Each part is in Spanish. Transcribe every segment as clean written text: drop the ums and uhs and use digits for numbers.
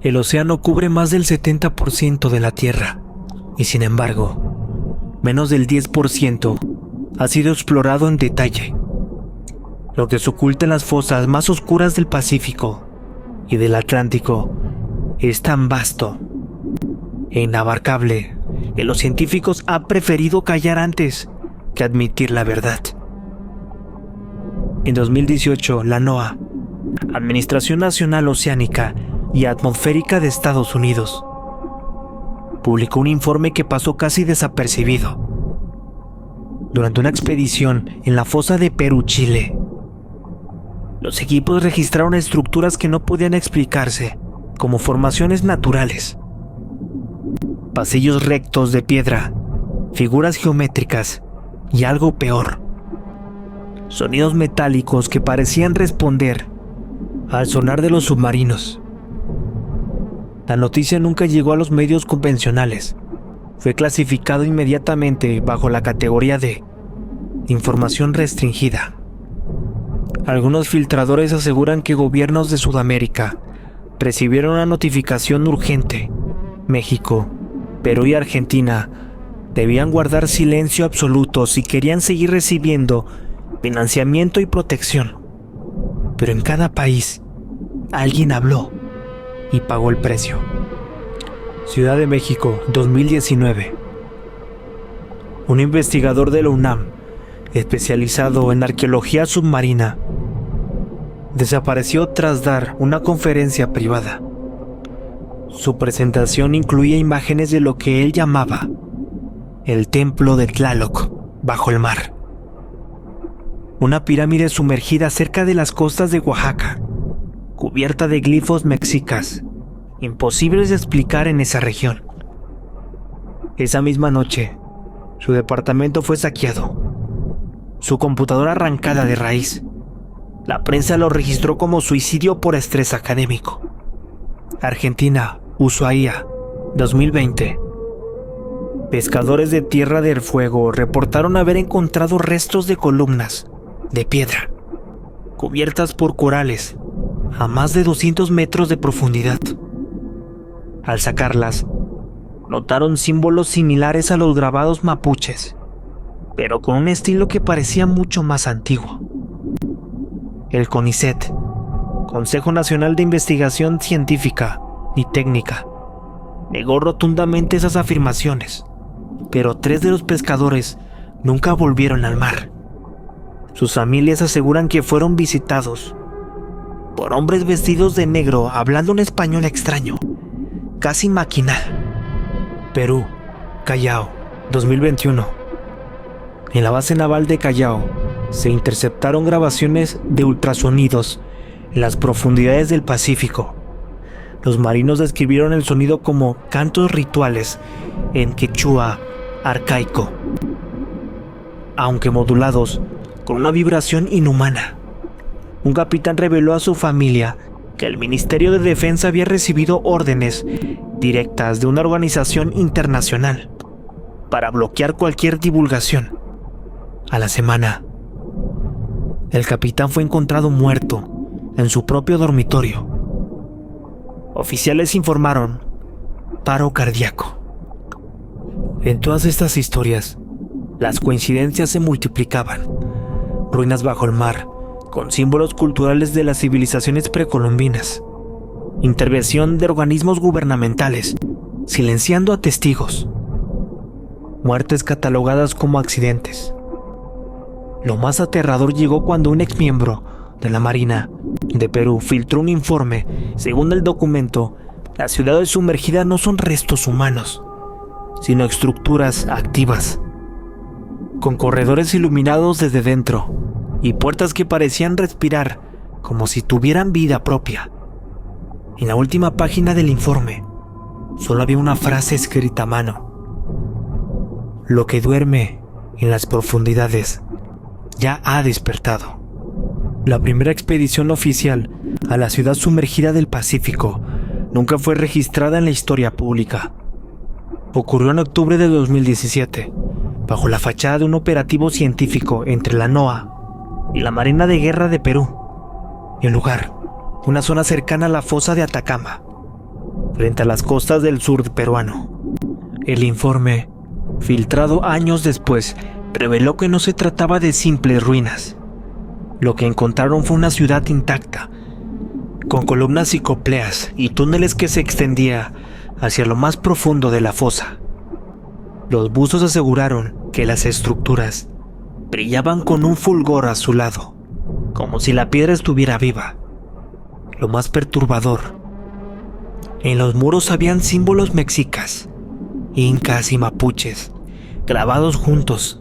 El océano cubre más del 70% de la Tierra, y sin embargo, menos del 10% ha sido explorado en detalle. Lo que se oculta en las fosas más oscuras del Pacífico y del Atlántico es tan vasto e inabarcable que los científicos han preferido callar antes que admitir la verdad. En 2018, la NOAA, Administración Nacional Oceánica y Atmosférica de Estados Unidos, publicó un informe que pasó casi desapercibido. Durante una expedición en la fosa de Perú, Chile, los equipos registraron estructuras que no podían explicarse como formaciones naturales. Pasillos rectos de piedra, figuras geométricas y algo peor, sonidos metálicos que parecían responder al sonar de los submarinos. La noticia nunca llegó a los medios convencionales. Fue clasificado inmediatamente bajo la categoría de información restringida. Algunos filtradores aseguran que gobiernos de Sudamérica recibieron una notificación urgente. México, Perú y Argentina debían guardar silencio absoluto si querían seguir recibiendo financiamiento y protección. Pero en cada país, alguien habló y pagó el precio. Ciudad de México, 2019. Un investigador de la UNAM, especializado en arqueología submarina, desapareció tras dar una conferencia privada. Su presentación incluía imágenes de lo que él llamaba el Templo de Tlaloc bajo el mar. Una pirámide sumergida cerca de las costas de Oaxaca, cubierta de glifos mexicas, imposibles de explicar en esa región. Esa misma noche, su departamento fue saqueado, su computadora arrancada de raíz. La prensa lo registró como suicidio por estrés académico. Argentina, Ushuaia, 2020. Pescadores de Tierra del Fuego reportaron haber encontrado restos de columnas de piedra, cubiertas por corales, a más de 200 metros de profundidad. Al sacarlas, notaron símbolos similares a los grabados mapuches, pero con un estilo que parecía mucho más antiguo. El CONICET, Consejo Nacional de Investigación Científica y Técnica, negó rotundamente esas afirmaciones, pero 3 de los pescadores nunca volvieron al mar. Sus familias aseguran que fueron visitados por hombres vestidos de negro hablando un español extraño, casi maquinal. Perú, Callao, 2021. En la base naval de Callao se interceptaron grabaciones de ultrasonidos en las profundidades del Pacífico. Los marinos describieron el sonido como cantos rituales en quechua arcaico, aunque modulados con una vibración inhumana. Un capitán reveló a su familia que el Ministerio de Defensa había recibido órdenes directas de una organización internacional para bloquear cualquier divulgación. A la semana, el capitán fue encontrado muerto en su propio dormitorio. Oficiales informaron paro cardíaco. En todas estas historias, las coincidencias se multiplicaban. Ruinas bajo el mar, con símbolos culturales de las civilizaciones precolombinas. Intervención de organismos gubernamentales, silenciando a testigos. Muertes catalogadas como accidentes. Lo más aterrador llegó cuando un exmiembro de la Marina de Perú filtró un informe. Según el documento, las ciudades sumergidas no son restos humanos, sino estructuras activas, con corredores iluminados desde dentro y puertas que parecían respirar como si tuvieran vida propia. En la última página del informe solo había una frase escrita a mano: lo que duerme en las profundidades ya ha despertado. La primera expedición oficial a la ciudad sumergida del Pacífico nunca fue registrada en la historia pública. Ocurrió en octubre de 2017, bajo la fachada de un operativo científico entre la NOAA y la Marina de Guerra de Perú. El lugar, una zona cercana a la fosa de Atacama, frente a las costas del sur peruano. El informe, filtrado años después, reveló que no se trataba de simples ruinas. Lo que encontraron fue una ciudad intacta, con columnas y copleas y túneles que se extendía hacia lo más profundo de la fosa. Los buzos aseguraron que las estructuras brillaban con un fulgor azulado, como si la piedra estuviera viva. Lo más perturbador, en los muros habían símbolos mexicas, incas y mapuches, grabados juntos,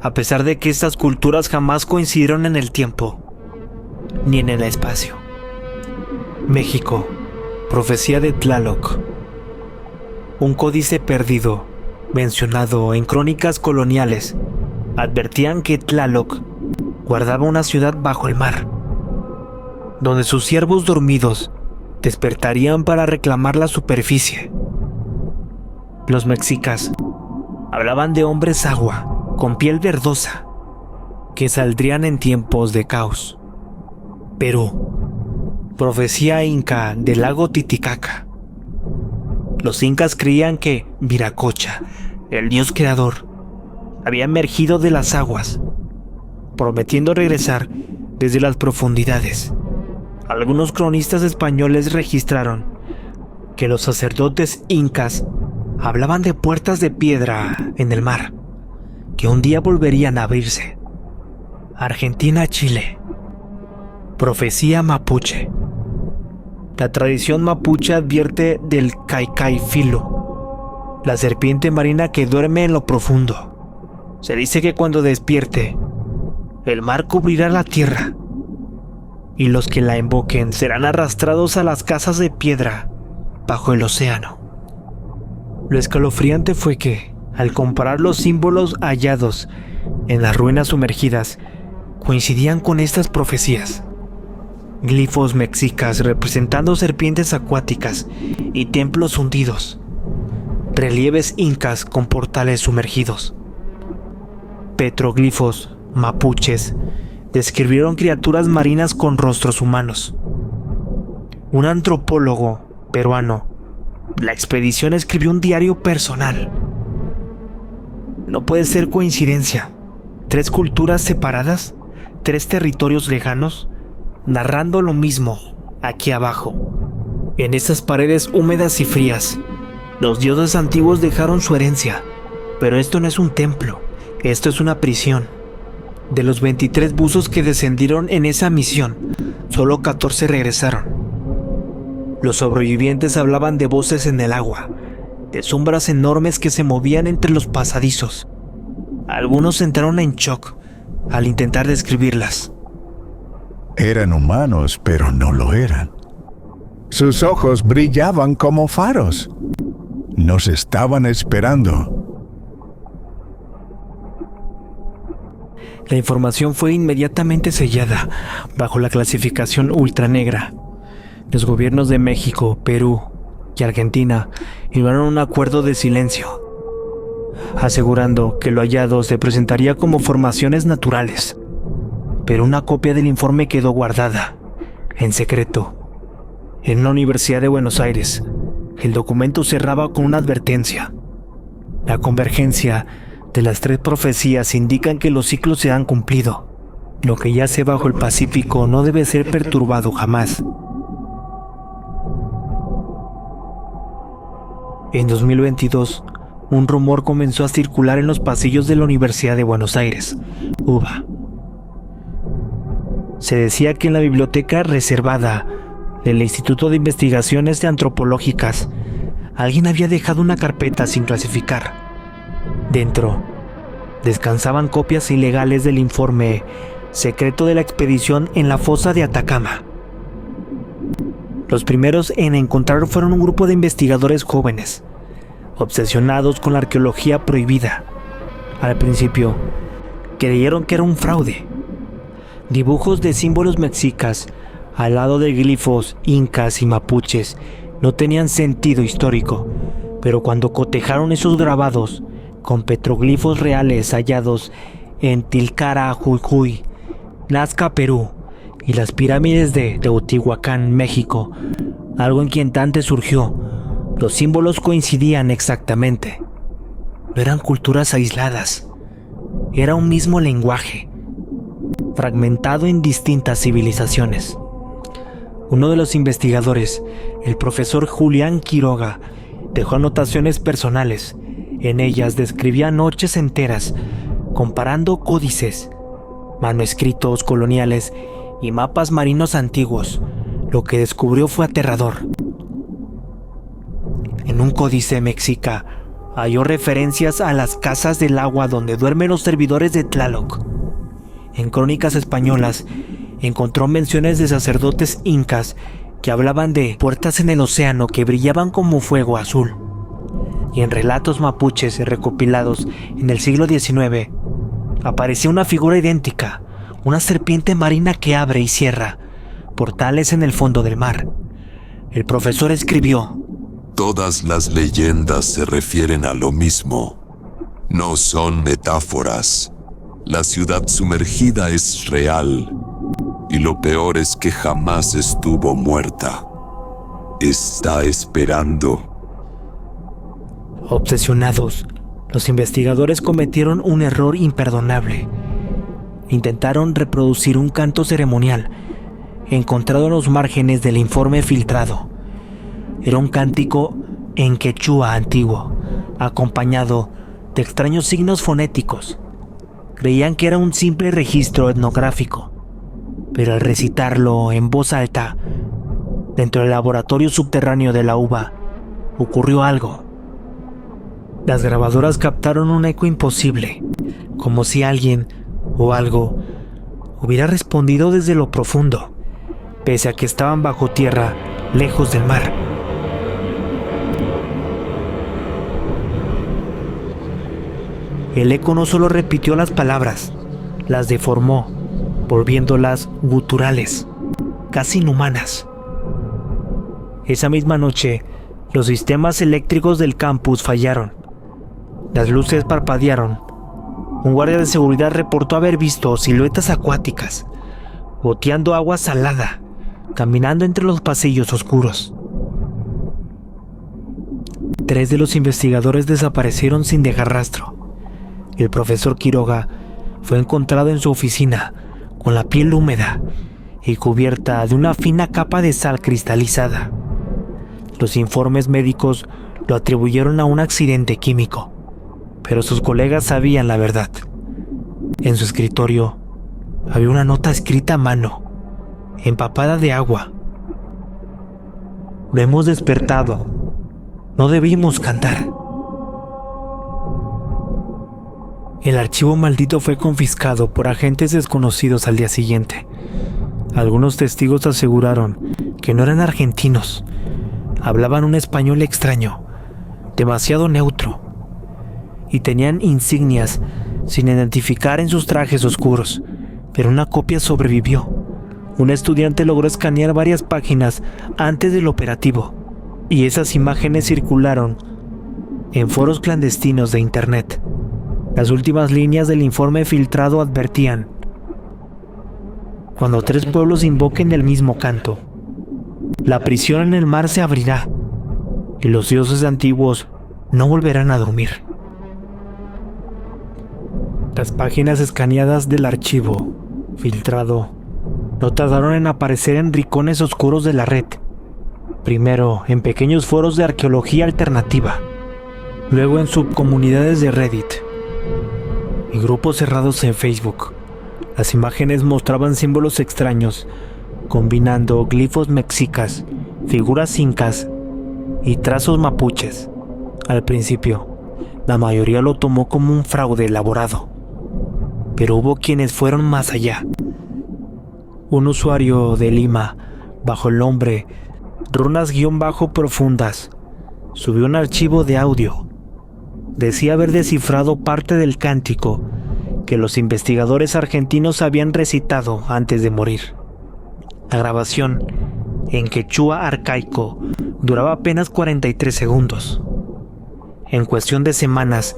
a pesar de que estas culturas jamás coincidieron en el tiempo, ni en el espacio. México, profecía de Tlaloc. Un códice perdido, mencionado en crónicas coloniales, advertían que Tlaloc guardaba una ciudad bajo el mar, donde sus siervos dormidos despertarían para reclamar la superficie. Los mexicas hablaban de hombres agua con piel verdosa que saldrían en tiempos de caos. Perú, profecía inca del lago Titicaca. Los incas creían que Viracocha, el dios creador, había emergido de las aguas, prometiendo regresar desde las profundidades. Algunos cronistas españoles registraron que los sacerdotes incas hablaban de puertas de piedra en el mar, que un día volverían a abrirse. Argentina-Chile. Profecía mapuche. La tradición mapuche advierte del Caicay Filo, la serpiente marina que duerme en lo profundo. Se dice que cuando despierte, el mar cubrirá la tierra, y los que la invoquen serán arrastrados a las casas de piedra bajo el océano. Lo escalofriante fue que, al comparar los símbolos hallados en las ruinas sumergidas, coincidían con estas profecías. Glifos mexicas representando serpientes acuáticas y templos hundidos. Relieves incas con portales sumergidos. Petroglifos mapuches describieron criaturas marinas con rostros humanos. Un antropólogo peruano de la expedición escribió un diario personal. No puede ser coincidencia. 3 culturas separadas, 3 territorios lejanos, narrando lo mismo aquí abajo. En esas paredes húmedas y frías, los dioses antiguos dejaron su herencia, pero esto no es un templo, esto es una prisión. De los 23 buzos que descendieron en esa misión, solo 14 regresaron. Los sobrevivientes hablaban de voces en el agua, de sombras enormes que se movían entre los pasadizos. Algunos entraron en shock al intentar describirlas. Eran humanos, pero no lo eran. Sus ojos brillaban como faros. Nos estaban esperando. La información fue inmediatamente sellada bajo la clasificación ultranegra. Los gobiernos de México, Perú y Argentina firmaron un acuerdo de silencio, asegurando que lo hallado se presentaría como formaciones naturales. Pero una copia del informe quedó guardada, en secreto, en una universidad de Buenos Aires. El documento cerraba con una advertencia. La convergencia de las 3 profecías indican que los ciclos se han cumplido. Lo que yace bajo el Pacífico no debe ser perturbado jamás. En 2022, un rumor comenzó a circular en los pasillos de la Universidad de Buenos Aires, UBA. Se decía que en la biblioteca reservada del Instituto de Investigaciones Antropológicas, alguien había dejado una carpeta sin clasificar. Dentro, descansaban copias ilegales del informe secreto de la expedición en la fosa de Atacama. Los primeros en encontrar fueron un grupo de investigadores jóvenes, obsesionados con la arqueología prohibida. Al principio, creyeron que era un fraude. Dibujos de símbolos mexicas al lado de glifos incas y mapuches no tenían sentido histórico, pero cuando cotejaron esos grabados con petroglifos reales hallados en Tilcara, Jujuy, Nazca, Perú, y las pirámides de Teotihuacán, México, Algo inquietante surgió. Los símbolos coincidían exactamente. No eran culturas aisladas. Era un mismo lenguaje, fragmentado en distintas civilizaciones. Uno de los investigadores, el profesor Julián Quiroga, dejó anotaciones personales. En ellas describía noches enteras comparando códices, manuscritos coloniales y mapas marinos antiguos. Lo que descubrió fue aterrador. En un códice mexica halló referencias a las casas del agua donde duermen los servidores de Tlaloc. En crónicas españolas encontró menciones de sacerdotes incas que hablaban de puertas en el océano que brillaban como fuego azul. Y en relatos mapuches recopilados en el siglo XIX aparecía una figura idéntica, una serpiente marina que abre y cierra portales en el fondo del mar. El profesor escribió: todas las leyendas se refieren a lo mismo. No son metáforas. La ciudad sumergida es real. Y lo peor es que jamás estuvo muerta. Está esperando. Obsesionados, los investigadores cometieron un error imperdonable. Intentaron reproducir un canto ceremonial encontrado en los márgenes del informe filtrado. Era un cántico en quechua antiguo, acompañado de extraños signos fonéticos. Creían que era un simple registro etnográfico, pero al recitarlo en voz alta, dentro del laboratorio subterráneo de la UBA, ocurrió algo. Las grabadoras captaron un eco imposible, como si alguien o algo hubiera respondido desde lo profundo, pese a que estaban bajo tierra, lejos del mar. El eco no solo repitió las palabras, las deformó, volviéndolas guturales, casi inhumanas. Esa misma noche, los sistemas eléctricos del campus fallaron. Las luces parpadearon. Un guardia de seguridad reportó haber visto siluetas acuáticas, goteando agua salada, caminando entre los pasillos oscuros. 3 de los investigadores desaparecieron sin dejar rastro. El profesor Quiroga fue encontrado en su oficina, con la piel húmeda y cubierta de una fina capa de sal cristalizada. Los informes médicos lo atribuyeron a un accidente químico, pero sus colegas sabían la verdad. En su escritorio había una nota escrita a mano, empapada de agua. Lo hemos despertado. No debimos cantar. El archivo maldito fue confiscado por agentes desconocidos al día siguiente. Algunos testigos aseguraron que no eran argentinos. Hablaban un español extraño, demasiado neutro, y tenían insignias sin identificar en sus trajes oscuros, pero una copia sobrevivió. Un estudiante logró escanear varias páginas antes del operativo, y esas imágenes circularon en foros clandestinos de internet. Las últimas líneas del informe filtrado advertían: cuando 3 pueblos invoquen el mismo canto, la prisión en el mar se abrirá y los dioses antiguos no volverán a dormir. Las páginas escaneadas del archivo filtrado no tardaron en aparecer en rincones oscuros de la red. Primero en pequeños foros de arqueología alternativa, luego en subcomunidades de Reddit y grupos cerrados en Facebook. Las imágenes mostraban símbolos extraños, combinando glifos mexicas, figuras incas y trazos mapuches. Al principio, la mayoría lo tomó como un fraude elaborado, pero hubo quienes fueron más allá. Un usuario de Lima, bajo el nombre Runas-Profundas, subió un archivo de audio. Decía haber descifrado parte del cántico que los investigadores argentinos habían recitado antes de morir. La grabación, en quechua arcaico, duraba apenas 43 segundos. En cuestión de semanas,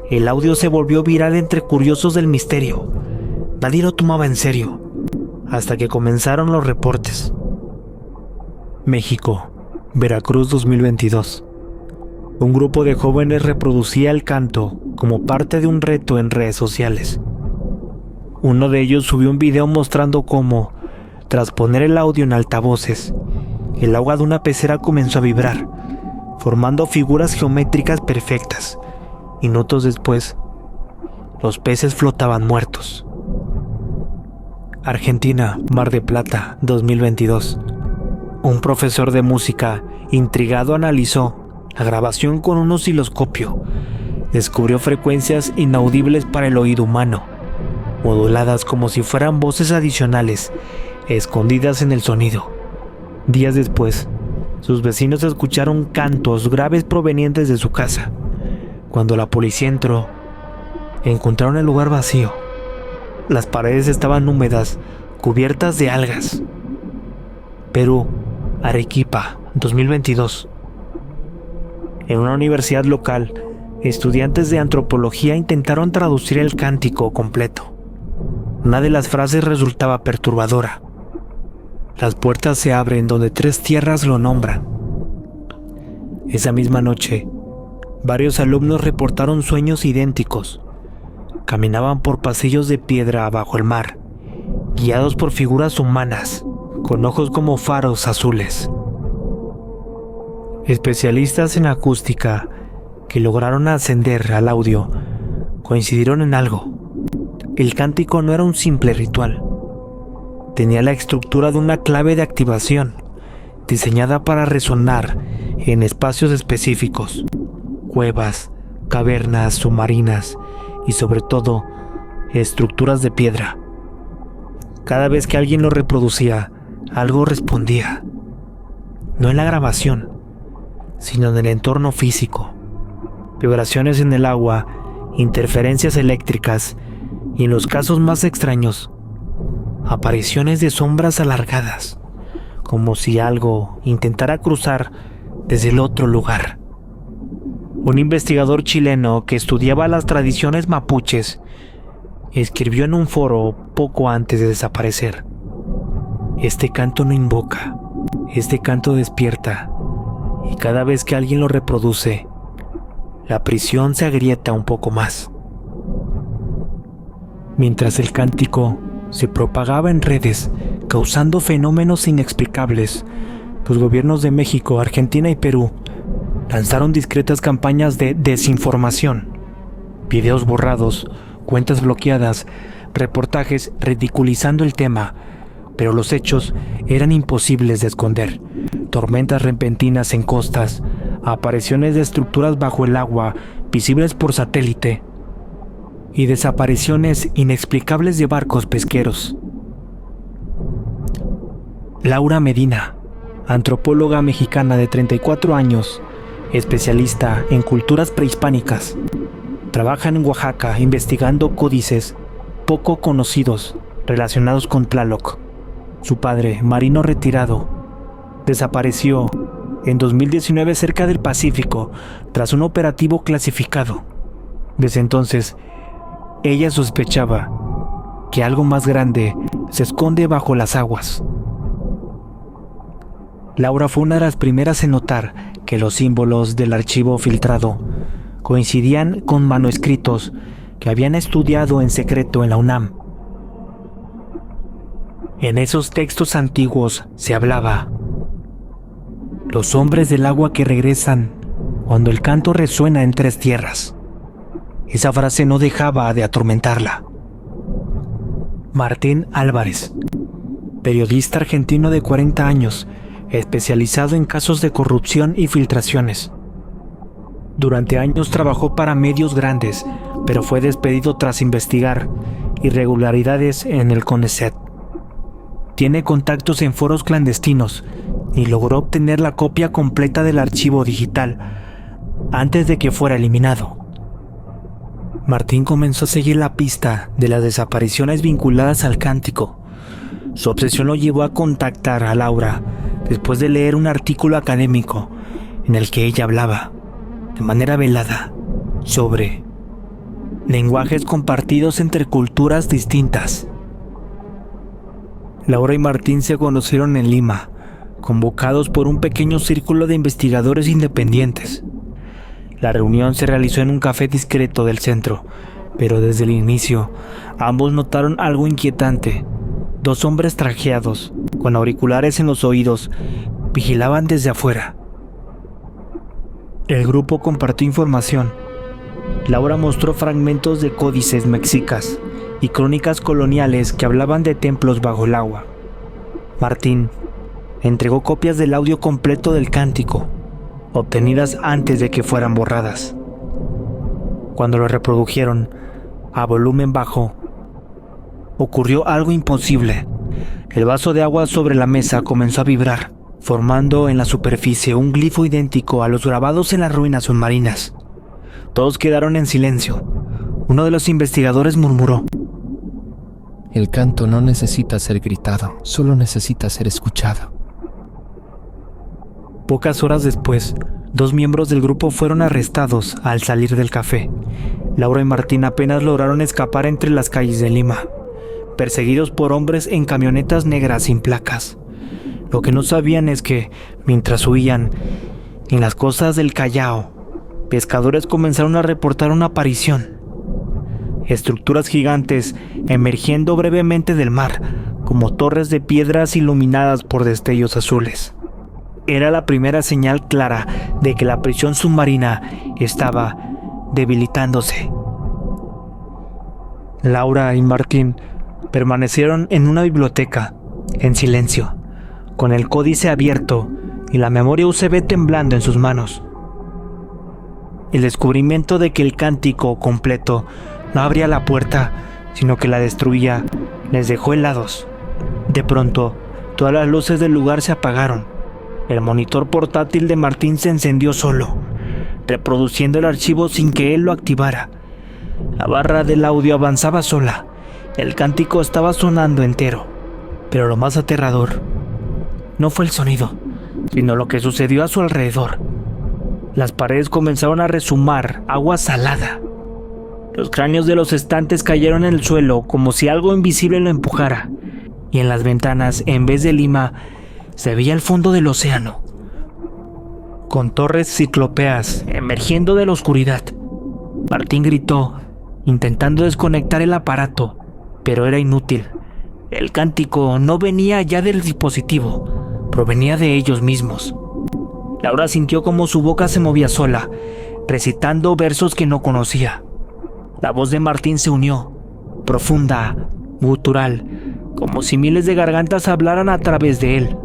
el audio se volvió viral entre curiosos del misterio. Nadie lo tomaba en serio, hasta que comenzaron los reportes. México Veracruz 2022. Un grupo de jóvenes reproducía el canto como parte de un reto en redes sociales. Uno de ellos subió un video mostrando cómo, tras poner el audio en altavoces, el agua de una pecera comenzó a vibrar, formando figuras geométricas perfectas. Minutos después, los peces flotaban muertos. Argentina, Mar de Plata, 2022. Un profesor de música, intrigado, analizó la grabación con un osciloscopio. Descubrió frecuencias inaudibles para el oído humano, moduladas como si fueran voces adicionales, escondidas en el sonido. Días después, sus vecinos escucharon cantos graves provenientes de su casa. Cuando la policía entró, encontraron el lugar vacío. Las paredes estaban húmedas, cubiertas de algas. Perú, Arequipa, 2022. En una universidad local, estudiantes de antropología intentaron traducir el cántico completo. Una de las frases resultaba perturbadora. Las puertas se abren donde tres tierras lo nombran. Esa misma noche, varios alumnos reportaron sueños idénticos. Caminaban por pasillos de piedra bajo el mar, guiados por figuras humanas, con ojos como faros azules. Especialistas en acústica que lograron ascender al audio coincidieron en algo. El cántico no era un simple ritual. Tenía la estructura de una clave de activación, diseñada para resonar en espacios específicos, cuevas, cavernas submarinas y sobre todo, estructuras de piedra. Cada vez que alguien lo reproducía, algo respondía. No en la grabación, sino en el entorno físico. Vibraciones en el agua, interferencias eléctricas y, en los casos más extraños, apariciones de sombras alargadas, como si algo intentara cruzar desde el otro lugar. Un investigador chileno que estudiaba las tradiciones mapuches escribió en un foro poco antes de desaparecer: este canto no invoca, este canto despierta, y cada vez que alguien lo reproduce, la prisión se agrieta un poco más. Mientras el cántico se propagaba en redes, causando fenómenos inexplicables, los gobiernos de México, Argentina y Perú lanzaron discretas campañas de desinformación, videos borrados, cuentas bloqueadas, reportajes ridiculizando el tema, pero los hechos eran imposibles de esconder. Tormentas repentinas en costas, apariciones de estructuras bajo el agua visibles por satélite y desapariciones inexplicables de barcos pesqueros. Laura Medina, antropóloga mexicana de 34 años, especialista en culturas prehispánicas, trabaja en Oaxaca investigando códices poco conocidos relacionados con Tlaloc. Su padre, marino retirado, desapareció en 2019 cerca del Pacífico tras un operativo clasificado. Desde entonces, ella sospechaba que algo más grande se esconde bajo las aguas. Laura fue una de las primeras en notar que los símbolos del archivo filtrado coincidían con manuscritos que habían estudiado en secreto en la UNAM. En esos textos antiguos se hablaba: los hombres del agua que regresan cuando el canto resuena en tres tierras. Esa frase no dejaba de atormentarla. Martín Álvarez, periodista argentino de 40 años, especializado en casos de corrupción y filtraciones. Durante años trabajó para medios grandes, pero fue despedido tras investigar irregularidades en el CONICET. Tiene contactos en foros clandestinos y logró obtener la copia completa del archivo digital antes de que fuera eliminado. Martín comenzó a seguir la pista de las desapariciones vinculadas al cántico. Su obsesión lo llevó a contactar a Laura después de leer un artículo académico en el que ella hablaba, de manera velada, sobre lenguajes compartidos entre culturas distintas. Laura y Martín se conocieron en Lima, convocados por un pequeño círculo de investigadores independientes. La reunión se realizó en un café discreto del centro, pero desde el inicio ambos notaron algo inquietante. 2 hombres trajeados, con auriculares en los oídos, vigilaban desde afuera. El grupo compartió información. Laura mostró fragmentos de códices mexicas y crónicas coloniales que hablaban de templos bajo el agua. Martín entregó copias del audio completo del cántico, obtenidas antes de que fueran borradas. Cuando lo reprodujeron a volumen bajo, ocurrió algo imposible. El vaso de agua sobre la mesa comenzó a vibrar, formando en la superficie un glifo idéntico a los grabados en las ruinas submarinas. Todos quedaron en silencio. Uno de los investigadores murmuró: el canto no necesita ser gritado, solo necesita ser escuchado. Pocas horas después, 2 miembros del grupo fueron arrestados al salir del café. Laura y Martín apenas lograron escapar entre las calles de Lima, perseguidos por hombres en camionetas negras sin placas. Lo que no sabían es que, mientras huían, en las costas del Callao, pescadores comenzaron a reportar una aparición. Estructuras gigantes emergiendo brevemente del mar, como torres de piedras iluminadas por destellos azules. Era la primera señal clara de que la prisión submarina estaba debilitándose. Laura y Martín permanecieron en una biblioteca, en silencio, con el códice abierto y la memoria USB temblando en sus manos. El descubrimiento de que el cántico completo no abría la puerta, sino que la destruía, les dejó helados. De pronto, todas las luces del lugar se apagaron. El monitor portátil de Martín se encendió solo, reproduciendo el archivo sin que él lo activara. La barra del audio avanzaba sola. El cántico estaba sonando entero. Pero lo más aterrador no fue el sonido, sino lo que sucedió a su alrededor. Las paredes comenzaron a resumar agua salada. Los cráneos de los estantes cayeron en el suelo como si algo invisible lo empujara. Y en las ventanas, en vez de Lima, se veía el fondo del océano, con torres ciclópeas emergiendo de la oscuridad. Martín gritó, intentando desconectar el aparato, pero era inútil. El cántico no venía ya del dispositivo, provenía de ellos mismos. Laura sintió como su boca se movía sola, recitando versos que no conocía. La voz de Martín se unió, profunda, gutural, como si miles de gargantas hablaran a través de él.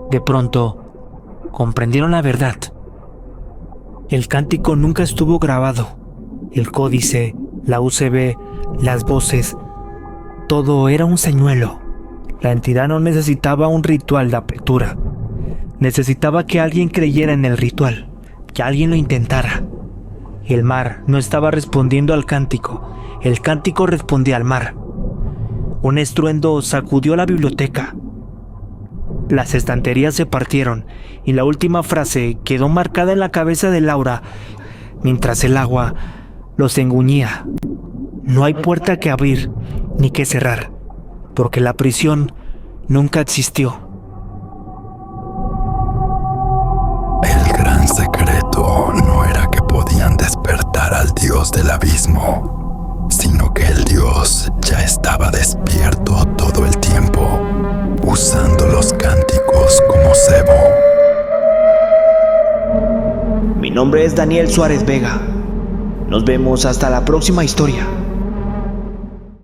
De pronto, comprendieron la verdad. El cántico nunca estuvo grabado. El códice, la USB, las voces, todo era un señuelo. La entidad no necesitaba un ritual de apertura. Necesitaba que alguien creyera en el ritual, que alguien lo intentara. El mar no estaba respondiendo al cántico, el cántico respondía al mar. Un estruendo sacudió la biblioteca. Las estanterías se partieron y la última frase quedó marcada en la cabeza de Laura mientras el agua los engullía. No hay puerta que abrir ni que cerrar, porque la prisión nunca existió. El gran secreto no era que podían despertar al dios del abismo, sino que el dios ya estaba despierto todo el tiempo, usando los cánticos como cebo. Mi nombre es Daniel Suárez Vega. Nos vemos hasta la próxima historia.